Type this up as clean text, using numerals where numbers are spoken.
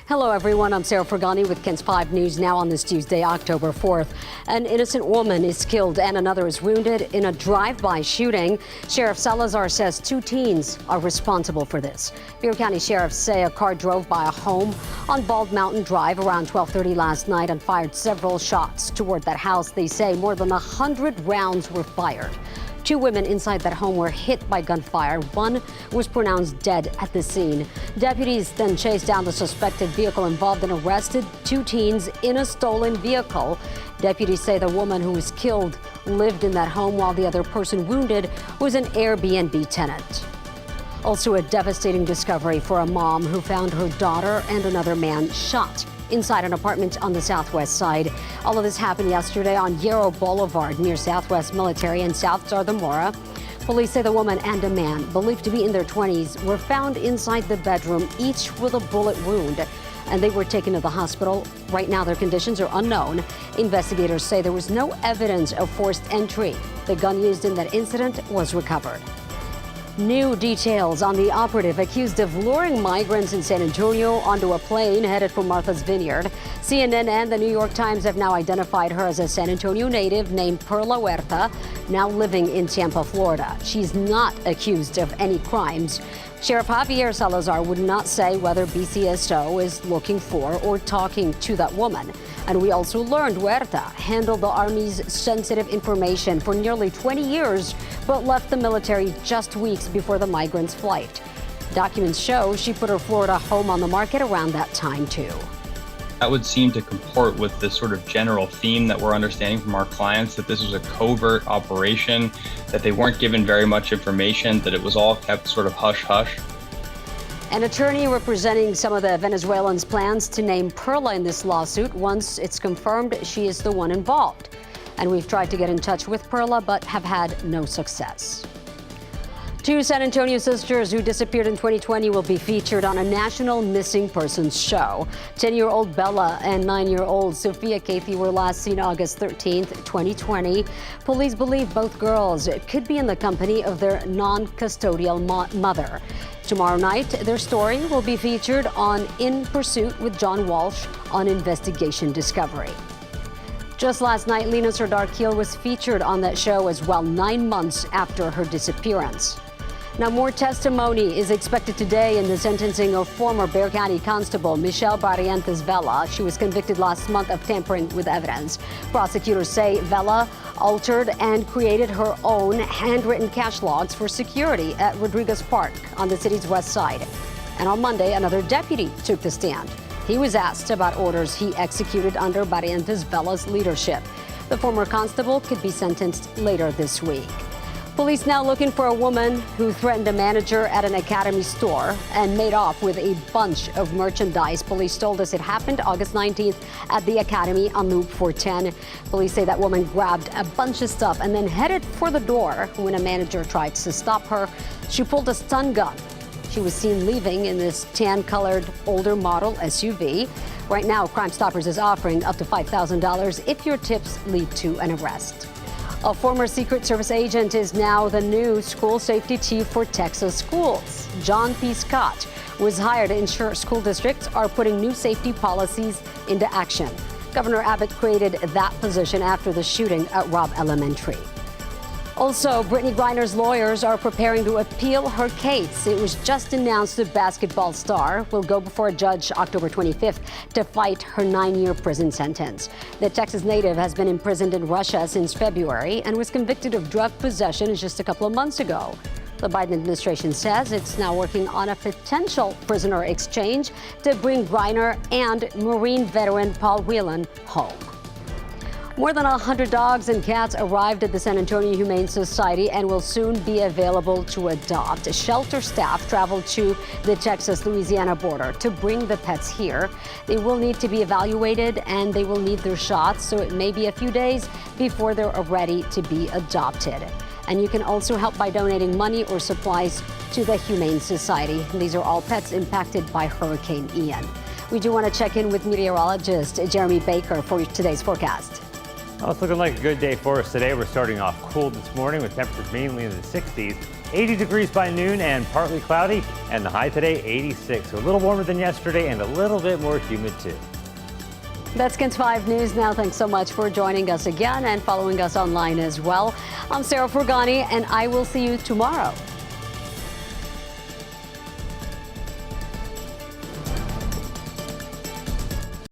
Hello, everyone. I'm Sarah Fergani with KENS 5 News now on this Tuesday, October 4th. An innocent woman is killed and another is wounded in a drive-by shooting. Sheriff Salazar says 2 teens are responsible for this. Bureau County sheriffs say a car drove by a home on Bald Mountain Drive around 12:30 last night and fired several shots toward that house. They say more than 100 rounds were fired. 2 women inside that home were hit by gunfire. One was pronounced dead at the scene. Deputies then chased down the suspected vehicle involved and arrested 2 teens in a stolen vehicle. Deputies say the woman who was killed lived in that home while the other person wounded was an Airbnb tenant. Also a devastating discovery for a mom who found her daughter and another man shot inside an apartment on the southwest side. All of this happened yesterday on Yarrow Boulevard near Southwest Military and South Zarzamora. Police say the woman and a man, believed to be in their 20s, were found inside the bedroom, each with a bullet wound, and they were taken to the hospital. Right now, their conditions are unknown. Investigators say there was no evidence of forced entry. The gun used in that incident was recovered. New details on the operative accused of luring migrants in San Antonio onto a plane headed for Martha's Vineyard. CNN and the New York Times have now identified her as a San Antonio native named Perla Huerta, now living in Tampa, Florida. She's not accused of any crimes. Sheriff Javier Salazar would not say whether BCSO is looking for or talking to that woman. And we also learned Huerta handled the Army's sensitive information for nearly 20 years, but left the military just weeks before the migrants' flight. Documents show she put her Florida home on the market around that time, too. That would seem to comport with the sort of general theme that we're understanding from our clients, that this was a covert operation, that they weren't given very much information, that it was all kept sort of hush-hush. An attorney representing some of the Venezuelans plans to name Perla in this lawsuit once it's confirmed she is the one involved. And we've tried to get in touch with Perla, but have had no success. 2 San Antonio sisters who disappeared in 2020 will be featured on a national missing persons show. 10-year-old Bella and 9-year-old Sophia Kathy were last seen August 13th, 2020. Police believe both girls could be in the company of their non-custodial mother. Tomorrow night, their story will be featured on In Pursuit with John Walsh on Investigation Discovery. Just last night, Lena Sardar-Keel was featured on that show as well, 9 months after her disappearance. Now, more testimony is expected today in the sentencing of former Bexar County Constable Michelle Barrientos Vela. She was convicted last month of tampering with evidence. Prosecutors say Vela altered and created her own handwritten cash logs for security at Rodriguez Park on the city's west side. And on Monday, another deputy took the stand. He was asked about orders he executed under Barrientos Vela's leadership. The former constable could be sentenced later this week. Police now looking for a woman who threatened a manager at an Academy store and made off with a bunch of merchandise. Police told us it happened August 19th at the Academy on Loop 410. Police say that woman grabbed a bunch of stuff and then headed for the door when a manager tried to stop her. She pulled a stun gun. She was seen leaving in this tan-colored older model SUV. Right now, Crime Stoppers is offering up to $5,000 if your tips lead to an arrest. A former Secret Service agent is now the new school safety chief for Texas schools. John P. Scott was hired to ensure school districts are putting new safety policies into action. Governor Abbott created that position after the shooting at Robb Elementary. Also, Brittany Greiner's lawyers are preparing to appeal her case. It was just announced the basketball star will go before a judge October 25th to fight her 9-year prison sentence. The Texas native has been imprisoned in Russia since February and was convicted of drug possession just a couple of months ago. The Biden administration says it's now working on a potential prisoner exchange to bring Greiner and Marine veteran Paul Whelan home. More than 100 dogs and cats arrived at the San Antonio Humane Society and will soon be available to adopt. Shelter staff traveled to the Texas-Louisiana border to bring the pets here. They will need to be evaluated and they will need their shots, so it may be a few days before they're ready to be adopted. And you can also help by donating money or supplies to the Humane Society. These are all pets impacted by Hurricane Ian. We do want to check in with meteorologist Jeremy Baker for today's forecast. Well, it's looking like a good day for us today. We're starting off cool this morning with temperatures mainly in the 60s. 80 degrees by noon and partly cloudy, and the high today 86. So a little warmer than yesterday and a little bit more humid too. That's KENS 5 News now. Thanks so much for joining us again and following us online as well. I'm Sarah Furgani, and I will see you tomorrow.